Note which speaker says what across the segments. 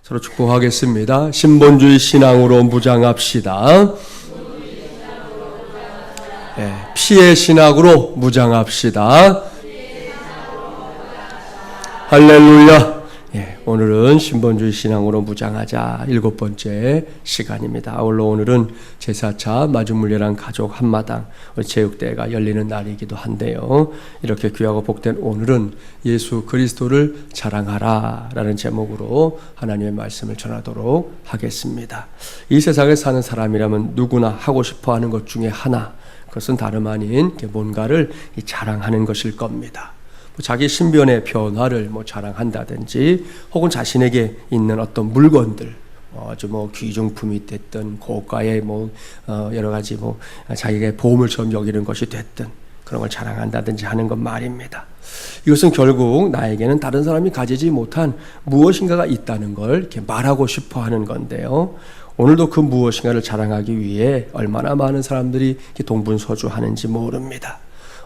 Speaker 1: 서로 축복하겠습니다. 신본주의 신앙으로 무장합시다. 피의 신학으로 무장합시다. 할렐루야. 오늘은 신본주의 신앙으로 무장하자 7번째 시간입니다. 아울러 오늘은 제4차 마중물려란 가족 한마당 체육대회가 열리는 날이기도 한데요. 이렇게 귀하고 복된 오늘은 예수 그리스도를 자랑하라 라는 제목으로 하나님의 말씀을 전하도록 하겠습니다. 이 세상에 사는 사람이라면 누구나 하고 싶어하는 것 중에 하나, 그것은 다름 아닌 뭔가를 자랑하는 것일 겁니다. 자기 신변의 변화를 자랑한다든지, 혹은 자신에게 있는 어떤 물건들, 아주 귀중품이 됐든 고가의 여러 가지 자기가 보물처럼 여기는 것이 됐든 그런 걸 자랑한다든지 하는 것 말입니다. 이것은 결국 나에게는 다른 사람이 가지지 못한 무엇인가가 있다는 걸 이렇게 말하고 싶어 하는 건데요. 오늘도 그 무엇인가를 자랑하기 위해 얼마나 많은 사람들이 동분서주하는지 모릅니다.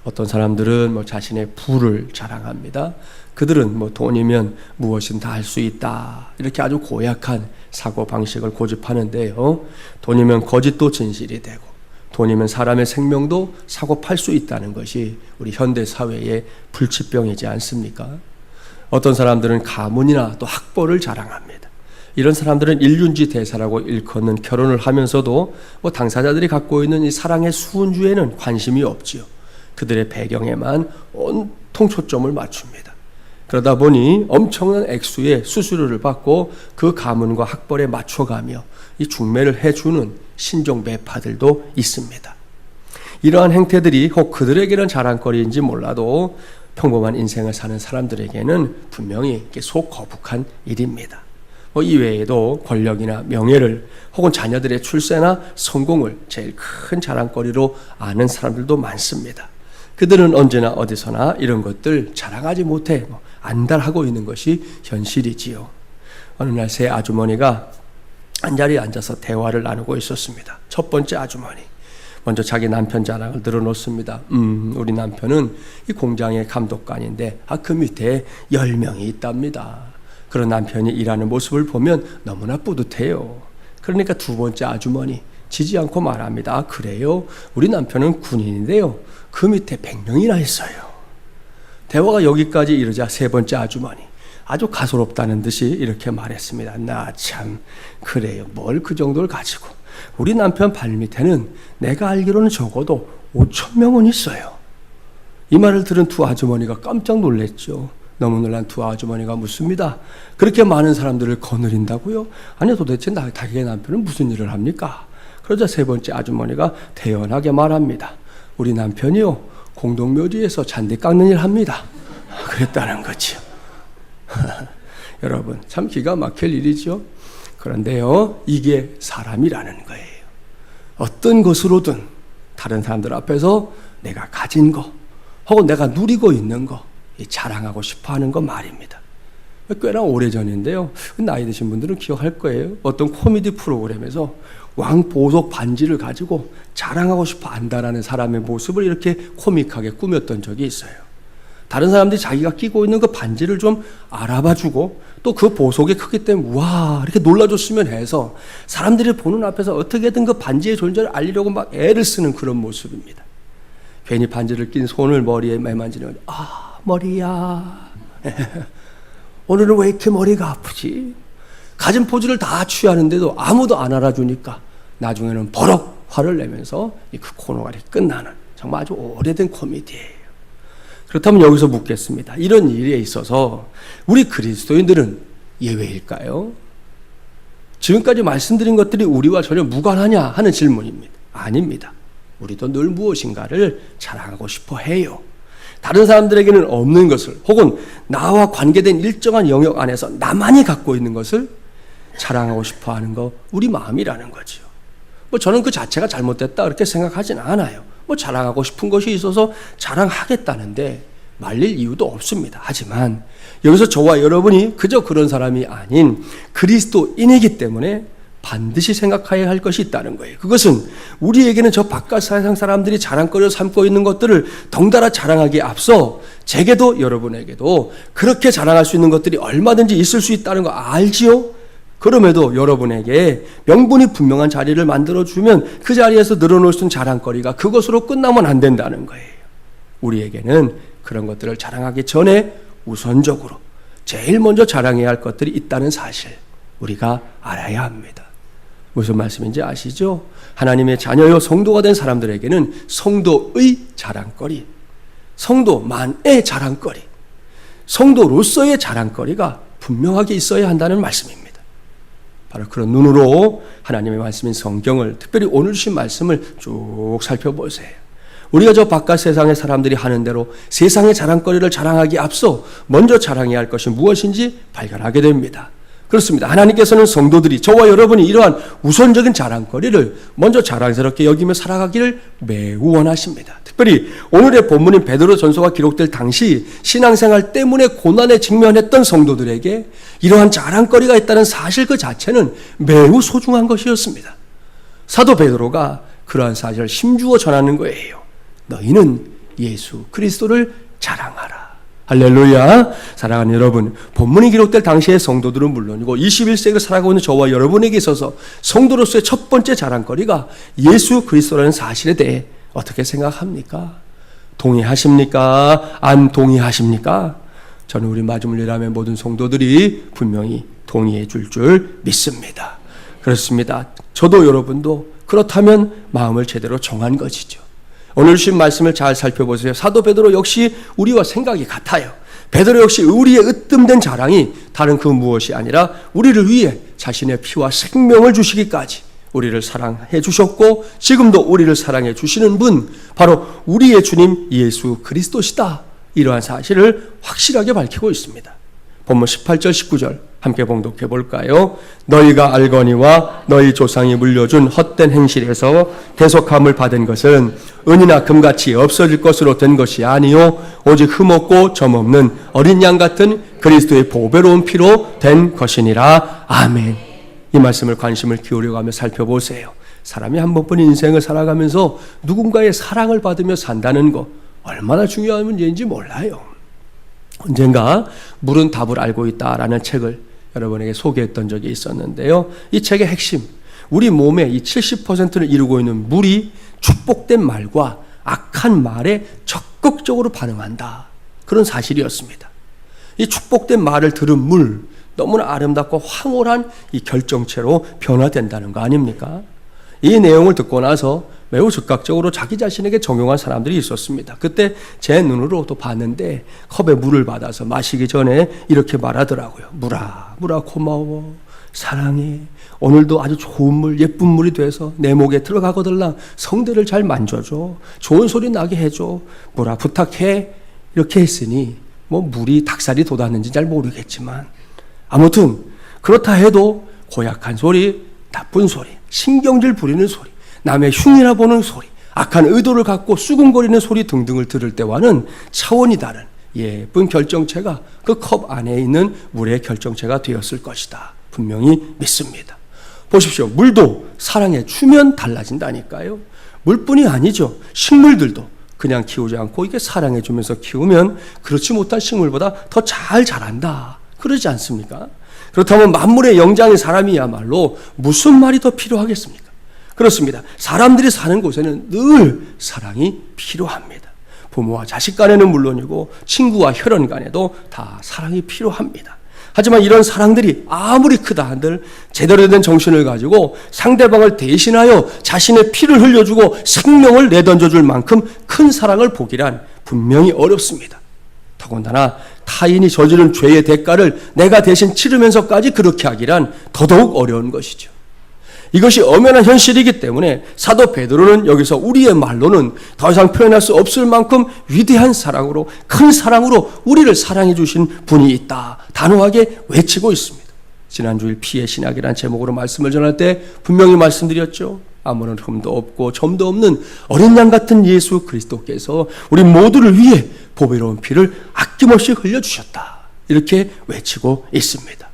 Speaker 1: 어떤 사람들은 자신의 부를 자랑합니다. 그들은 돈이면 무엇이든 다 할 수 있다, 이렇게 아주 고약한 사고방식을 고집하는데요. 돈이면 거짓도 진실이 되고, 돈이면 사람의 생명도 사고 팔 수 있다는 것이 우리 현대사회의 불치병이지 않습니까? 어떤 사람들은 가문이나 또 학벌을 자랑합니다. 이런 사람들은 일륜지 대사라고 일컫는 결혼을 하면서도 당사자들이 갖고 있는 이 사랑의 수은주에는 관심이 없지요. 그들의 배경에만 온통 초점을 맞춥니다. 그러다 보니 엄청난 액수의 수수료를 받고 그 가문과 학벌에 맞춰가며 이 중매를 해주는 신종 매파들도 있습니다. 이러한 행태들이 혹 그들에게는 자랑거리인지 몰라도 평범한 인생을 사는 사람들에게는 분명히 속 거북한 일입니다. 이외에도 권력이나 명예를, 혹은 자녀들의 출세나 성공을 제일 큰 자랑거리로 아는 사람들도 많습니다. 그들은 언제나 어디서나 이런 것들 자랑하지 못해 안달하고 있는 것이 현실이지요. 어느 날 세 아주머니가 한자리에 앉아서 대화를 나누고 있었습니다. 첫 번째 아주머니, 먼저 자기 남편 자랑을 늘어놓습니다. 우리 남편은 이 공장의 감독관인데 그 밑에 10명이 있답니다. 그런 남편이 일하는 모습을 보면 너무나 뿌듯해요. 그러니까 두 번째 아주머니, 지지 않고 말합니다. 그래요? 우리 남편은 군인인데요, 그 밑에 100명이나 있어요. 대화가 여기까지 이르자 세 번째 아주머니, 아주 가소롭다는 듯이 이렇게 말했습니다. 나 참, 그래요. 뭘 그 정도를 가지고. 우리 남편 발밑에는 내가 알기로는 적어도 5,000명은 있어요. 이 말을 들은 두 아주머니가 깜짝 놀랐죠. 너무 놀란 두 아주머니가 묻습니다. 그렇게 많은 사람들을 거느린다고요? 아니, 도대체 자기의 남편은 무슨 일을 합니까? 그러자 세 번째 아주머니가 태연하게 말합니다. 우리 남편이요, 공동묘지에서 잔디 깎는 일 합니다. 그랬다는 거죠. 여러분, 참 기가 막힐 일이죠. 그런데요, 이게 사람이라는 거예요. 어떤 것으로든 다른 사람들 앞에서 내가 가진 거, 혹은 내가 누리고 있는 거 자랑하고 싶어 하는 거 말입니다. 꽤나 오래전인데요, 나이 드신 분들은 기억할 거예요. 어떤 코미디 프로그램에서 왕보석 반지를 가지고 자랑하고 싶어 한다라는 사람의 모습을 이렇게 코믹하게 꾸몄던 적이 있어요. 다른 사람들이 자기가 끼고 있는 그 반지를 좀 알아봐주고, 또 그 보석의 크기 때문에 와 이렇게 놀라줬으면 해서 사람들이 보는 앞에서 어떻게든 그 반지의 존재를 알리려고 막 애를 쓰는 그런 모습입니다. 괜히 반지를 낀 손을 머리에 매만지는, 머리야 오늘은 왜 이렇게 머리가 아프지? 가진 포즈를 다 취하는데도 아무도 안 알아주니까 나중에는 버럭 화를 내면서 그 코너가 끝나는 정말 아주 오래된 코미디예요. 그렇다면 여기서 묻겠습니다. 이런 일에 있어서 우리 그리스도인들은 예외일까요? 지금까지 말씀드린 것들이 우리와 전혀 무관하냐 하는 질문입니다. 아닙니다. 우리도 늘 무엇인가를 자랑하고 싶어 해요. 다른 사람들에게는 없는 것을, 혹은 나와 관계된 일정한 영역 안에서 나만이 갖고 있는 것을 자랑하고 싶어 하는 거, 우리 마음이라는 거죠. 저는 그 자체가 잘못됐다 그렇게 생각하진 않아요. 자랑하고 싶은 것이 있어서 자랑하겠다는데 말릴 이유도 없습니다. 하지만 여기서 저와 여러분이 그저 그런 사람이 아닌 그리스도인이기 때문에 반드시 생각해야 할 것이 있다는 거예요. 그것은 우리에게는 저 바깥 세상 사람들이 자랑거리로 삼고 있는 것들을 덩달아 자랑하기에 앞서 제게도 여러분에게도 그렇게 자랑할 수 있는 것들이 얼마든지 있을 수 있다는 거 알지요? 그럼에도 여러분에게 명분이 분명한 자리를 만들어주면 그 자리에서 늘어놓을 수 있는 자랑거리가 그것으로 끝나면 안 된다는 거예요. 우리에게는 그런 것들을 자랑하기 전에 우선적으로 제일 먼저 자랑해야 할 것들이 있다는 사실 우리가 알아야 합니다. 무슨 말씀인지 아시죠? 하나님의 자녀요 성도가 된 사람들에게는 성도의 자랑거리, 성도만의 자랑거리, 성도로서의 자랑거리가 분명하게 있어야 한다는 말씀입니다. 바로 그런 눈으로 하나님의 말씀인 성경을, 특별히 오늘 주신 말씀을 쭉 살펴보세요. 우리가 저 바깥 세상의 사람들이 하는 대로 세상의 자랑거리를 자랑하기에 앞서 먼저 자랑해야 할 것이 무엇인지 발견하게 됩니다. 그렇습니다. 하나님께서는 성도들이, 저와 여러분이 이러한 우선적인 자랑거리를 먼저 자랑스럽게 여기며 살아가기를 매우 원하십니다. 특별히 오늘의 본문인 베드로 전서가 기록될 당시 신앙생활 때문에 고난에 직면했던 성도들에게 이러한 자랑거리가 있다는 사실 그 자체는 매우 소중한 것이었습니다. 사도 베드로가 그러한 사실을 힘주어 전하는 거예요. 너희는 예수 그리스도를 자랑하라. 할렐루야. 사랑하는 여러분, 본문이 기록될 당시의 성도들은 물론이고 21세기를 살아가고 있는 저와 여러분에게 있어서 성도로서의 첫 번째 자랑거리가 예수 그리스도라는 사실에 대해 어떻게 생각합니까? 동의하십니까? 안 동의하십니까? 저는 우리 마주물리라면 모든 성도들이 분명히 동의해 줄 믿습니다. 그렇습니다. 저도 여러분도 그렇다면 마음을 제대로 정한 것이죠. 오늘 주신 말씀을 잘 살펴보세요. 사도 베드로 역시 우리와 생각이 같아요. 베드로 역시 우리의 으뜸된 자랑이 다른 그 무엇이 아니라 우리를 위해 자신의 피와 생명을 주시기까지 우리를 사랑해 주셨고 지금도 우리를 사랑해 주시는 분, 바로 우리의 주님 예수 그리스도시다. 이러한 사실을 확실하게 밝히고 있습니다. 본문 18절 19절 함께 봉독해 볼까요? 너희가 알거니와 너희 조상이 물려준 헛된 행실에서 대속함을 받은 것은 은이나 금같이 없어질 것으로 된 것이 아니요 오직 흠없고 점없는 어린 양 같은 그리스도의 보배로운 피로 된 것이니라. 아멘. 이 말씀을 관심을 기울여가며 살펴보세요. 사람이 한 번뿐인 인생을 살아가면서 누군가의 사랑을 받으며 산다는 거 얼마나 중요한 문제인지 몰라요. 언젠가 물은 답을 알고 있다라는 책을 여러분에게 소개했던 적이 있었는데요. 이 책의 핵심, 우리 몸의 이 70%를 이루고 있는 물이 축복된 말과 악한 말에 적극적으로 반응한다. 그런 사실이었습니다. 이 축복된 말을 들은 물, 너무나 아름답고 황홀한 이 결정체로 변화된다는 거 아닙니까? 이 내용을 듣고 나서 매우 즉각적으로 자기 자신에게 적용한 사람들이 있었습니다. 그때 제 눈으로 또 봤는데 컵에 물을 받아서 마시기 전에 이렇게 말하더라고요. 물아, 물아 고마워, 사랑해. 오늘도 아주 좋은 물, 예쁜 물이 돼서 내 목에 들어가거들랑 성대를 잘 만져줘. 좋은 소리 나게 해줘. 물아 부탁해. 이렇게 했으니 뭐 물이 닭살이 돋았는지 잘 모르겠지만 아무튼 그렇다 해도 고약한 소리, 나쁜 소리, 신경질 부리는 소리, 남의 흉이나 보는 소리, 악한 의도를 갖고 수군거리는 소리 등등을 들을 때와는 차원이 다른 예쁜 결정체가 그 컵 안에 있는 물의 결정체가 되었을 것이다. 분명히 믿습니다. 보십시오. 물도 사랑해 주면 달라진다니까요. 물뿐이 아니죠. 식물들도 그냥 키우지 않고 이게 사랑해 주면서 키우면 그렇지 못한 식물보다 더 잘 자란다. 그러지 않습니까? 그렇다면 만물의 영장인 사람이야말로 무슨 말이 더 필요하겠습니까? 그렇습니다. 사람들이 사는 곳에는 늘 사랑이 필요합니다. 부모와 자식 간에는 물론이고 친구와 혈연 간에도 다 사랑이 필요합니다. 하지만 이런 사랑들이 아무리 크다 한들 제대로 된 정신을 가지고 상대방을 대신하여 자신의 피를 흘려주고 생명을 내던져줄 만큼 큰 사랑을 보기란 분명히 어렵습니다. 더군다나 타인이 저지른 죄의 대가를 내가 대신 치르면서까지 그렇게 하기란 더더욱 어려운 것이죠. 이것이 엄연한 현실이기 때문에 사도 베드로는 여기서 우리의 말로는 더 이상 표현할 수 없을 만큼 위대한 사랑으로, 큰 사랑으로 우리를 사랑해 주신 분이 있다. 단호하게 외치고 있습니다. 지난주일 피의 신학이라는 제목으로 말씀을 전할 때 분명히 말씀드렸죠. 아무런 흠도 없고 점도 없는 어린 양 같은 예수 그리스도께서 우리 모두를 위해 보배로운 피를 아낌없이 흘려주셨다. 이렇게 외치고 있습니다.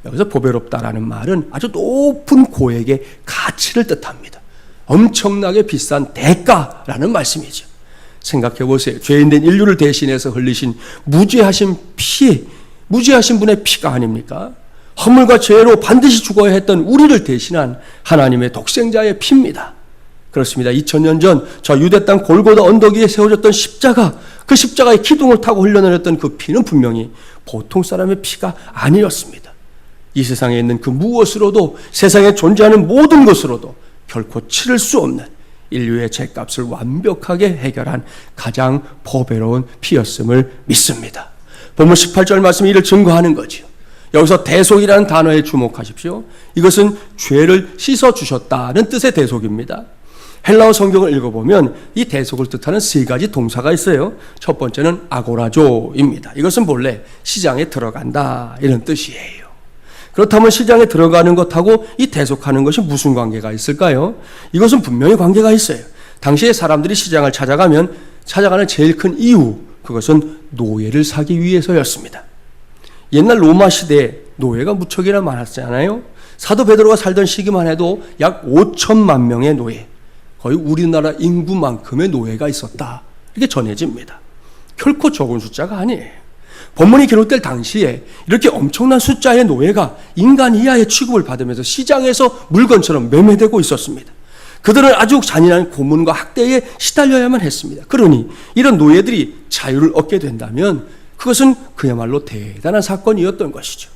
Speaker 1: 여기서 보배롭다라는 말은 아주 높은 고액의 가치를 뜻합니다. 엄청나게 비싼 대가라는 말씀이죠. 생각해 보세요. 죄인된 인류를 대신해서 흘리신 무죄하신 분의 피가 아닙니까? 허물과 죄로 반드시 죽어야 했던 우리를 대신한 하나님의 독생자의 피입니다. 그렇습니다. 2000년 전 저 유대 땅 골고다 언덕 위에 세워졌던 십자가, 그 십자가의 기둥을 타고 흘러내렸던 그 피는 분명히 보통 사람의 피가 아니었습니다. 이 세상에 있는 그 무엇으로도, 세상에 존재하는 모든 것으로도 결코 치를 수 없는 인류의 죄값을 완벽하게 해결한 가장 보배로운 피였음을 믿습니다. 본문 18절 말씀이 이를 증거하는 거지요. 여기서 대속이라는 단어에 주목하십시오. 이것은 죄를 씻어주셨다는 뜻의 대속입니다. 헬라어 성경을 읽어보면 이 대속을 뜻하는 세 가지 동사가 있어요. 첫 번째는 아고라조입니다. 이것은 본래 시장에 들어간다 이런 뜻이에요. 그렇다면 시장에 들어가는 것하고 이 대속하는 것이 무슨 관계가 있을까요? 이것은 분명히 관계가 있어요. 당시에 사람들이 시장을 찾아가는 제일 큰 이유, 그것은 노예를 사기 위해서였습니다. 옛날 로마 시대에 노예가 무척이나 많았잖아요. 사도 베드로가 살던 시기만 해도 약 5천만 명의 노예, 거의 우리나라 인구만큼의 노예가 있었다, 이렇게 전해집니다. 결코 적은 숫자가 아니에요. 본문이 기록될 당시에 이렇게 엄청난 숫자의 노예가 인간 이하의 취급을 받으면서 시장에서 물건처럼 매매되고 있었습니다. 그들은 아주 잔인한 고문과 학대에 시달려야만 했습니다. 그러니 이런 노예들이 자유를 얻게 된다면 그것은 그야말로 대단한 사건이었던 것이죠.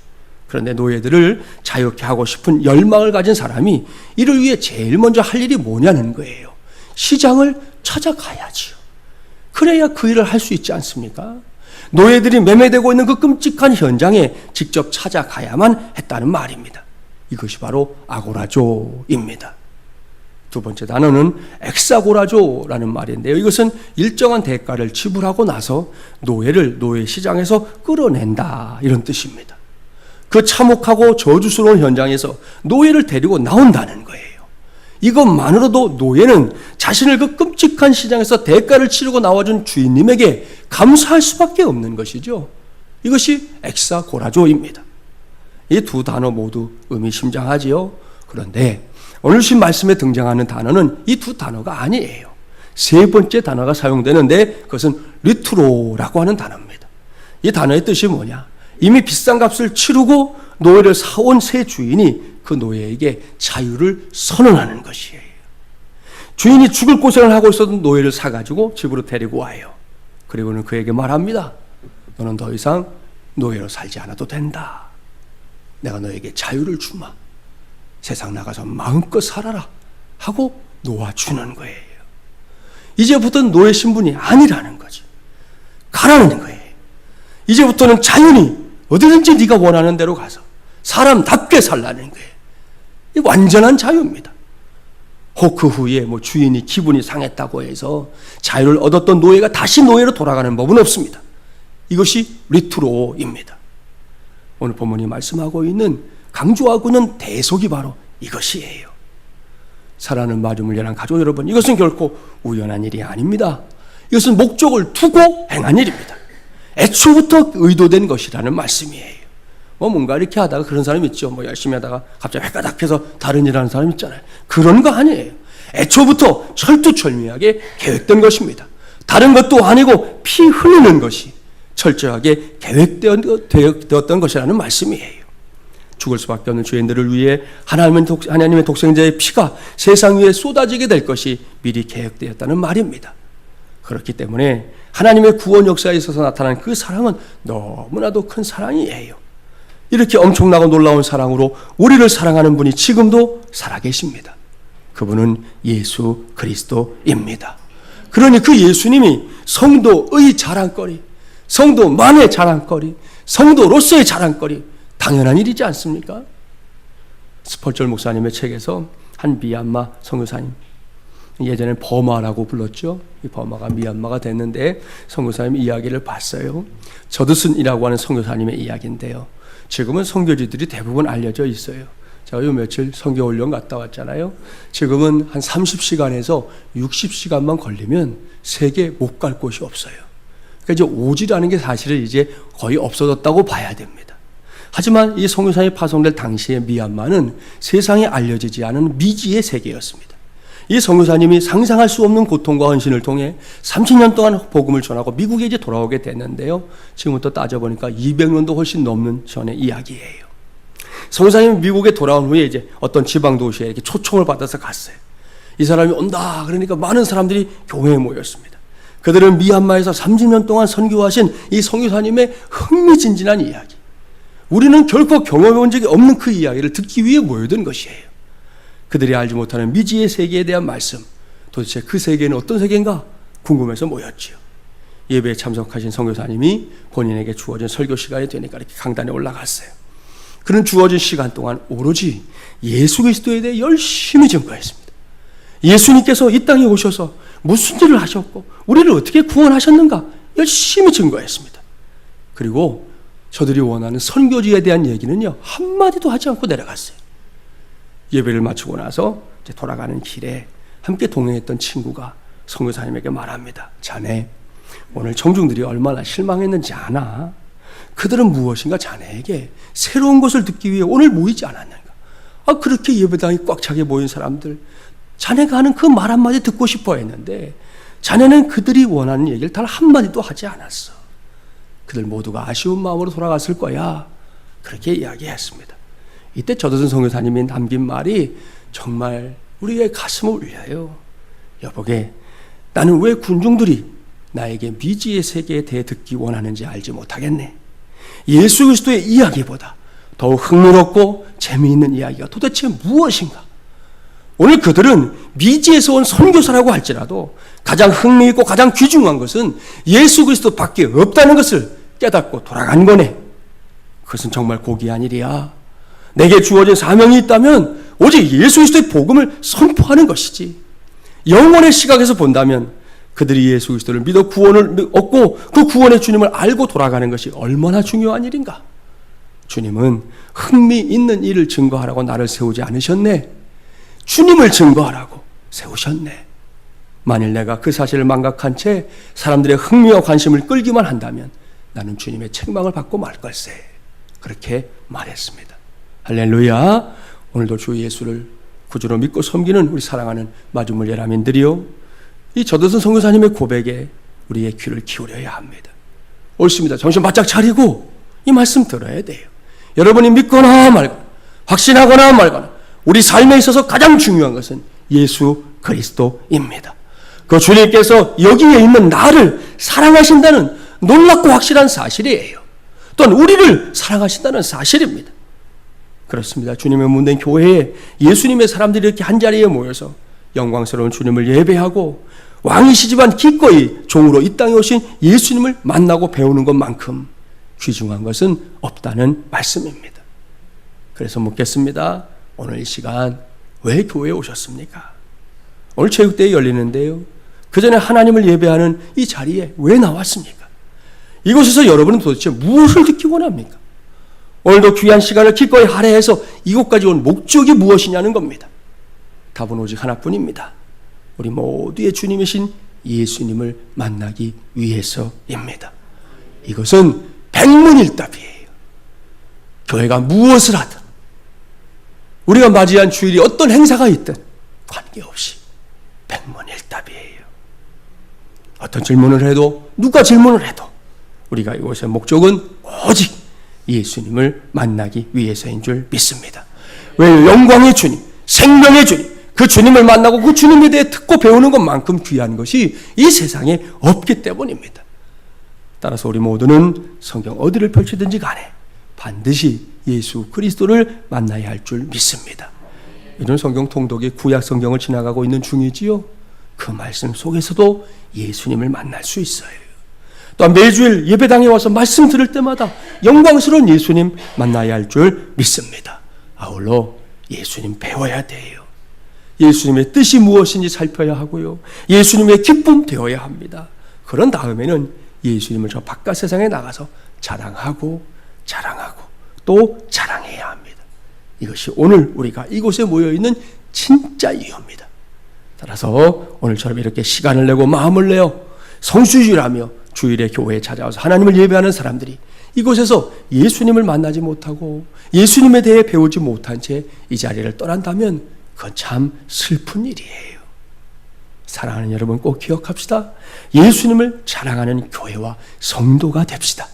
Speaker 1: 그런데 노예들을 자유케 하고 싶은 열망을 가진 사람이 이를 위해 제일 먼저 할 일이 뭐냐는 거예요. 시장을 찾아가야지요. 그래야 그 일을 할 수 있지 않습니까? 노예들이 매매되고 있는 그 끔찍한 현장에 직접 찾아가야만 했다는 말입니다. 이것이 바로 아고라조입니다. 두 번째 단어는 엑사고라조라는 말인데요. 이것은 일정한 대가를 지불하고 나서 노예를 노예 시장에서 끌어낸다, 이런 뜻입니다. 그 참혹하고 저주스러운 현장에서 노예를 데리고 나온다는 거예요. 이것만으로도 노예는 자신을 그 끔찍한 시장에서 대가를 치르고 나와준 주인님에게 감사할 수밖에 없는 것이죠. 이것이 엑사고라조입니다. 이 두 단어 모두 의미심장하지요. 그런데 오늘 주신 말씀에 등장하는 단어는 이 두 단어가 아니에요. 세 번째 단어가 사용되는데 그것은 리투로라고 하는 단어입니다. 이 단어의 뜻이 뭐냐? 이미 비싼 값을 치르고 노예를 사온 새 주인이 그 노예에게 자유를 선언하는 것이에요. 주인이 죽을 고생을 하고 있어도 노예를 사가지고 집으로 데리고 와요. 그리고는 그에게 말합니다. 너는 더 이상 노예로 살지 않아도 된다. 내가 너에게 자유를 주마. 세상 나가서 마음껏 살아라 하고 놓아주는 거예요. 이제부터는 노예 신분이 아니라는 거죠. 가라는 거예요. 이제부터는 자연히 어디든지 네가 원하는 대로 가서 사람답게 살라는 거예요. 이 완전한 자유입니다. 혹 그 후에 주인이 기분이 상했다고 해서 자유를 얻었던 노예가 다시 노예로 돌아가는 법은 없습니다. 이것이 리투로입니다. 오늘 본문이 말씀하고 있는, 강조하고 있는 대속이 바로 이것이에요. 사랑하는 마주물려란 가족 여러분, 이것은 결코 우연한 일이 아닙니다. 이것은 목적을 두고 행한 일입니다. 애초부터 의도된 것이라는 말씀이에요. 뭔가 이렇게 하다가 그런 사람 있죠. 열심히 하다가 갑자기 획가닥해서 다른 일 하는 사람 있잖아요. 그런 거 아니에요. 애초부터 철두철미하게 계획된 것입니다. 다른 것도 아니고 피 흘리는 것이 철저하게 계획되었던 것이라는 말씀이에요. 죽을 수밖에 없는 죄인들을 위해 하나님의 독생자의 피가 세상 위에 쏟아지게 될 것이 미리 계획되었다는 말입니다. 그렇기 때문에 하나님의 구원 역사에 있어서 나타난 그 사랑은 너무나도 큰 사랑이에요. 이렇게 엄청나고 놀라운 사랑으로 우리를 사랑하는 분이 지금도 살아계십니다. 그분은 예수 그리스도입니다. 그러니 그 예수님이 성도의 자랑거리, 성도만의 자랑거리, 성도로서의 자랑거리, 당연한 일이지 않습니까? 스펄절 목사님의 책에서 한 미얀마 선교사님, 예전에 버마라고 불렀죠. 이 버마가 미얀마가 됐는데 선교사님 이야기를 봤어요. 저드슨이라고 하는 선교사님의 이야기인데요. 지금은 선교지들이 대부분 알려져 있어요. 제가 요 며칠 선교 훈련 갔다 왔잖아요. 지금은 한 30시간에서 60시간만 걸리면 세계 못 갈 곳이 없어요. 그러니까 이제 오지라는 게 사실은 이제 거의 없어졌다고 봐야 됩니다. 하지만 이 선교사님이 파송될 당시의 미얀마는 세상에 알려지지 않은 미지의 세계였습니다. 이 선교사님이 상상할 수 없는 고통과 헌신을 통해 30년 동안 복음을 전하고 미국에 이제 돌아오게 됐는데요. 지금부터 따져보니까 200년도 훨씬 넘는 전의 이야기예요. 선교사님이 미국에 돌아온 후에 이제 어떤 지방 도시에 이렇게 초청을 받아서 갔어요. 이 사람이 온다 그러니까 많은 사람들이 교회에 모였습니다. 그들은 미얀마에서 30년 동안 선교하신 이 선교사님의 흥미진진한 이야기, 우리는 결코 경험해 본 적이 없는 그 이야기를 듣기 위해 모여든 것이에요. 그들이 알지 못하는 미지의 세계에 대한 말씀, 도대체 그 세계는 어떤 세계인가 궁금해서 모였지요. 예배에 참석하신 선교사님이 본인에게 주어진 설교 시간이 되니까 이렇게 강단에 올라갔어요. 그는 주어진 시간 동안 오로지 예수 그리스도에 대해 열심히 증거했습니다. 예수님께서 이 땅에 오셔서 무슨 일을 하셨고 우리를 어떻게 구원하셨는가 열심히 증거했습니다. 그리고 저들이 원하는 선교지에 대한 얘기는요 한마디도 하지 않고 내려갔어요. 예배를 마치고 나서 이제 돌아가는 길에 함께 동행했던 친구가 선교사님에게 말합니다. 자네 오늘 청중들이 얼마나 실망했는지 아나? 그들은 무엇인가 자네에게 새로운 것을 듣기 위해 오늘 모이지 않았는가? 그렇게 예배당이 꽉 차게 모인 사람들, 자네가 하는 그 말 한마디 듣고 싶어 했는데 자네는 그들이 원하는 얘기를 단 한마디도 하지 않았어. 그들 모두가 아쉬운 마음으로 돌아갔을 거야. 그렇게 이야기했습니다. 이때 저도선 선교사님이 남긴 말이 정말 우리의 가슴을 울려요. 여보게, 나는 왜 군중들이 나에게 미지의 세계에 대해 듣기 원하는지 알지 못하겠네. 예수 그리스도의 이야기보다 더욱 흥미롭고 재미있는 이야기가 도대체 무엇인가? 오늘 그들은 미지에서 온 선교사라고 할지라도 가장 흥미있고 가장 귀중한 것은 예수 그리스도 밖에 없다는 것을 깨닫고 돌아간 거네. 그것은 정말 고귀한 일이야. 내게 주어진 사명이 있다면 오직 예수 그리스도의 복음을 선포하는 것이지. 영혼의 시각에서 본다면 그들이 예수 그리스도를 믿어 구원을 얻고 그 구원의 주님을 알고 돌아가는 것이 얼마나 중요한 일인가. 주님은 흥미있는 일을 증거하라고 나를 세우지 않으셨네. 주님을 증거하라고 세우셨네. 만일 내가 그 사실을 망각한 채 사람들의 흥미와 관심을 끌기만 한다면 나는 주님의 책망을 받고 말 걸세. 그렇게 말했습니다. 할렐루야. 오늘도 주 예수를 구주로 믿고 섬기는 우리 사랑하는 마주물 예라민들이요, 이 저도선 선교사님의 고백에 우리의 귀를 기울여야 합니다. 옳습니다. 정신 바짝 차리고 이 말씀 들어야 돼요. 여러분이 믿거나 말거나 확신하거나 말거나 우리 삶에 있어서 가장 중요한 것은 예수 그리스도입니다. 그 주님께서 여기에 있는 나를 사랑하신다는 놀랍고 확실한 사실이에요. 또한 우리를 사랑하신다는 사실입니다. 그렇습니다. 주님의 문된 교회에 예수님의 사람들이 이렇게 한자리에 모여서 영광스러운 주님을 예배하고 왕이시지만 기꺼이 종으로 이 땅에 오신 예수님을 만나고 배우는 것만큼 귀중한 것은 없다는 말씀입니다. 그래서 묻겠습니다. 오늘 이 시간 왜 교회에 오셨습니까? 오늘 체육대회 열리는데요, 그 전에 하나님을 예배하는 이 자리에 왜 나왔습니까? 이곳에서 여러분은 도대체 무엇을 듣기 원합니까? 오늘도 귀한 시간을 기꺼이 할애해서 이곳까지 온 목적이 무엇이냐는 겁니다. 답은 오직 하나뿐입니다. 우리 모두의 주님이신 예수님을 만나기 위해서입니다. 이것은 백문일답이에요. 교회가 무엇을 하든, 우리가 맞이한 주일이 어떤 행사가 있든 관계없이 백문일답이에요. 어떤 질문을 해도, 누가 질문을 해도 우리가 이곳의 목적은 오직 예수님을 만나기 위해서인 줄 믿습니다. 왜? 영광의 주님, 생명의 주님, 그 주님을 만나고 그 주님에 대해 듣고 배우는 것만큼 귀한 것이 이 세상에 없기 때문입니다. 따라서 우리 모두는 성경 어디를 펼치든지 간에 반드시 예수 그리스도를 만나야 할 줄 믿습니다. 이런 성경 통독이 구약 성경을 지나가고 있는 중이지요. 그 말씀 속에서도 예수님을 만날 수 있어요. 또한 매주일 예배당에 와서 말씀 들을 때마다 영광스러운 예수님 만나야 할 줄 믿습니다. 아울러 예수님 배워야 돼요. 예수님의 뜻이 무엇인지 살펴야 하고요, 예수님의 기쁨 되어야 합니다. 그런 다음에는 예수님을 저 바깥 세상에 나가서 자랑하고 또 자랑해야 합니다. 이것이 오늘 우리가 이곳에 모여있는 진짜 이유입니다. 따라서 오늘처럼 이렇게 시간을 내고 마음을 내어 성수주일하며 주일에 교회에 찾아와서 하나님을 예배하는 사람들이 이곳에서 예수님을 만나지 못하고 예수님에 대해 배우지 못한 채 이 자리를 떠난다면 그건 참 슬픈 일이에요. 사랑하는 여러분, 꼭 기억합시다. 예수님을 자랑하는 교회와 성도가 됩시다.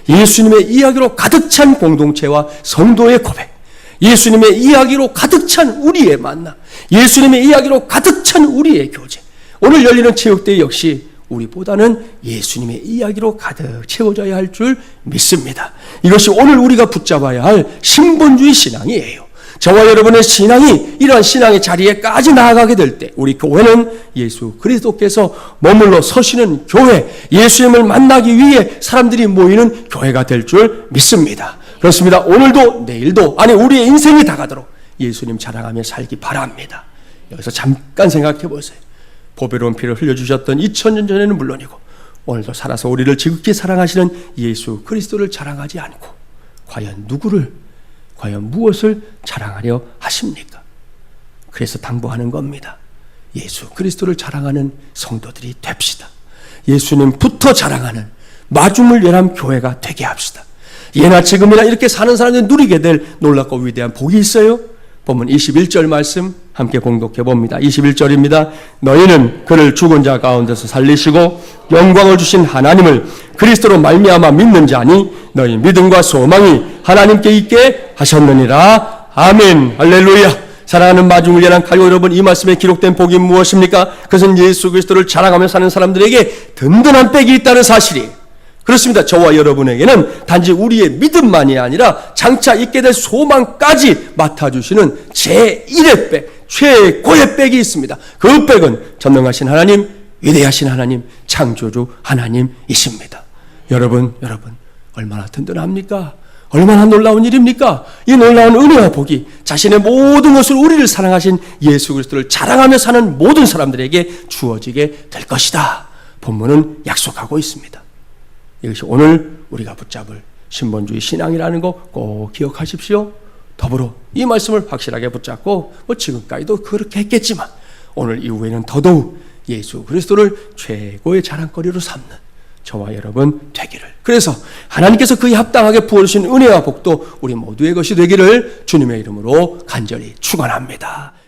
Speaker 1: 예수님의 이야기로 가득 찬 공동체와 성도의 고백, 예수님의 이야기로 가득 찬 우리의 만남, 예수님의 이야기로 가득 찬 우리의 교제, 오늘 열리는 체육대회 역시 우리보다는 예수님의 이야기로 가득 채워져야 할 줄 믿습니다. 이것이 오늘 우리가 붙잡아야 할 신본주의 신앙이에요. 저와 여러분의 신앙이 이러한 신앙의 자리에까지 나아가게 될 때 우리 교회는 예수 그리스도께서 머물러 서시는 교회, 예수님을 만나기 위해 사람들이 모이는 교회가 될 줄 믿습니다. 그렇습니다. 오늘도 내일도 아니 우리의 인생이 다가도록 예수님 자랑하며 살기 바랍니다. 여기서 잠깐 생각해 보세요. 보배로운 피를 흘려주셨던 2000년 전에는 물론이고 오늘도 살아서 우리를 지극히 사랑하시는 예수 그리스도를 자랑하지 않고 과연 누구를, 과연 무엇을 자랑하려 하십니까? 그래서 당부하는 겁니다. 예수 그리스도를 자랑하는 성도들이 됩시다. 예수님부터 자랑하는 마중물 열람 교회가 되게 합시다. 예나 지금이나 이렇게 사는 사람들이 누리게 될 놀랍고 위대한 복이 있어요. 본문 21절 말씀 함께 공독해 봅니다. 21절입니다. 너희는 그를 죽은 자 가운데서 살리시고 영광을 주신 하나님을 그리스도로 말미암아 믿는 자니 너희 믿음과 소망이 하나님께 있게 하셨느니라. 아멘. 할렐루야. 사랑하는 마중을 예난 가요 여러분, 이 말씀에 기록된 복이 무엇입니까? 그것은 예수 그리스도를 자랑하며 사는 사람들에게 든든한 백이 있다는 사실이에요. 그렇습니다. 저와 여러분에게는 단지 우리의 믿음만이 아니라 장차 있게 될 소망까지 맡아주시는 제1의 백, 최고의 백이 있습니다. 그 백은 전능하신 하나님, 위대하신 하나님, 창조주 하나님이십니다. 여러분 얼마나 든든합니까? 얼마나 놀라운 일입니까? 이 놀라운 은혜와 복이 자신의 모든 것을 우리를 사랑하신 예수 그리스도를 자랑하며 사는 모든 사람들에게 주어지게 될 것이다. 본문은 약속하고 있습니다. 이것이 오늘 우리가 붙잡을 신본주의 신앙이라는 거 꼭 기억하십시오. 더불어 이 말씀을 확실하게 붙잡고 지금까지도 그렇게 했겠지만 오늘 이후에는 더더욱 예수 그리스도를 최고의 자랑거리로 삼는 저와 여러분 되기를, 그래서 하나님께서 그에 합당하게 부어주신 은혜와 복도 우리 모두의 것이 되기를 주님의 이름으로 간절히 축원합니다.